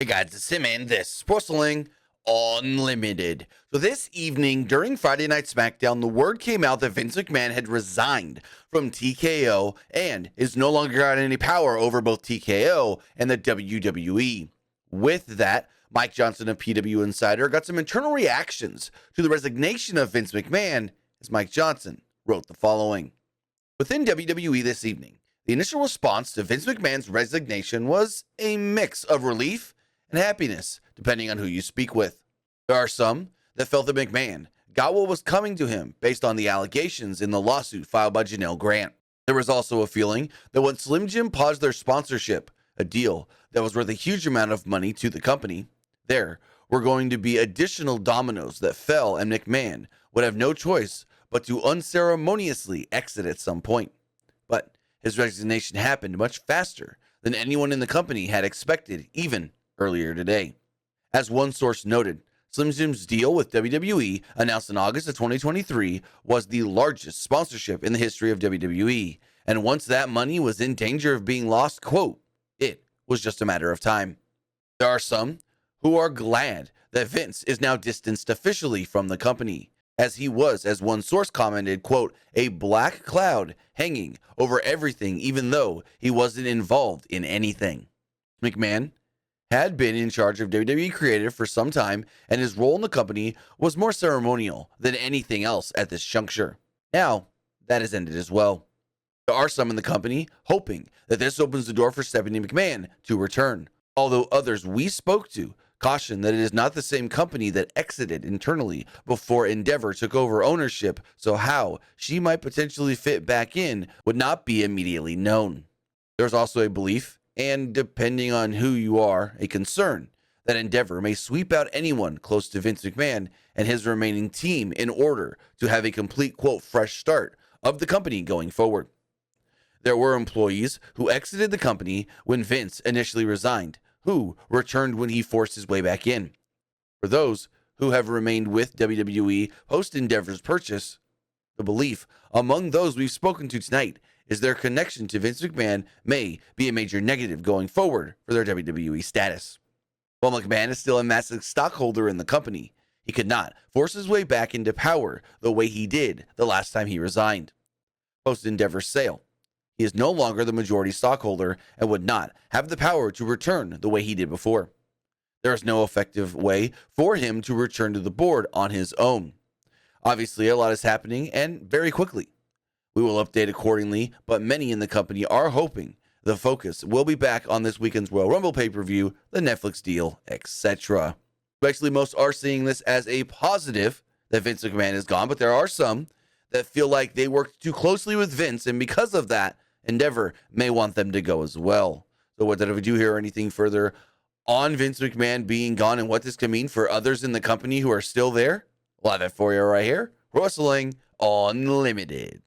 guys, it's Tim and this is Wrestling Unlimited. So this evening during Friday Night SmackDown, the word came out that Vince McMahon had resigned from TKO and is no longer got any power over both TKO and the WWE. With that, Mike Johnson of PWU Insider got some internal reactions to the resignation of Vince McMahon as Mike Johnson wrote the following. Within WWE this evening, the initial response to Vince McMahon's resignation was a mix of relief and happiness, depending on who you speak with. There are some that felt that McMahon got what was coming to him based on the allegations in the lawsuit filed by Janelle Grant. There was also a feeling that when Slim Jim paused their sponsorship, a deal that was worth a huge amount of money to the company, there were going to be additional dominoes that fell, and McMahon would have no choice but to unceremoniously exit at some point. But his resignation happened much faster than anyone in the company had expected, even earlier today. As one source noted, Slim Jim's deal with WWE, announced in August of 2023, was the largest sponsorship in the history of WWE, and once that money was in danger of being lost, quote, it was just a matter of time. There are some who are glad that Vince is now distanced officially from the company, as he was, as one source commented, quote, a black cloud hanging over everything, even though he wasn't involved in anything. McMahon had been in charge of WWE Creative for some time, and his role in the company was more ceremonial than anything else at this juncture. Now, that has ended as well. There are some in the company hoping that this opens the door for Stephanie McMahon to return, although others we spoke to caution that it is not the same company that exited internally before Endeavor took over ownership, so how she might potentially fit back in would not be immediately known. There's also a belief, and depending on who you are, a concern, that Endeavor may sweep out anyone close to Vince McMahon and his remaining team in order to have a complete, quote, fresh start of the company going forward. There were employees who exited the company when Vince initially resigned, who returned when he forced his way back in. For those who have remained with WWE post Endeavor's purchase, the belief among those we've spoken to tonight is their connection to Vince McMahon may be a major negative going forward for their WWE status. While McMahon is still a massive stockholder in the company, he could not force his way back into power the way he did the last time he resigned. Post Endeavor's sale, he is no longer the majority stockholder and would not have the power to return the way he did before. There is no effective way for him to return to the board on his own. Obviously, a lot is happening, and very quickly. We will update accordingly, but many in the company are hoping the focus will be back on this weekend's Royal Rumble pay-per-view, the Netflix deal, etc. Actually, most are seeing this as a positive that Vince McMahon is gone, but there are some that feel like they worked too closely with Vince, and because of that, Endeavor may want them to go as well. So what did we do hear anything further on Vince McMahon being gone and what this can mean for others in the company who are still there? We'll have that for you right here. Wrestling Unlimited.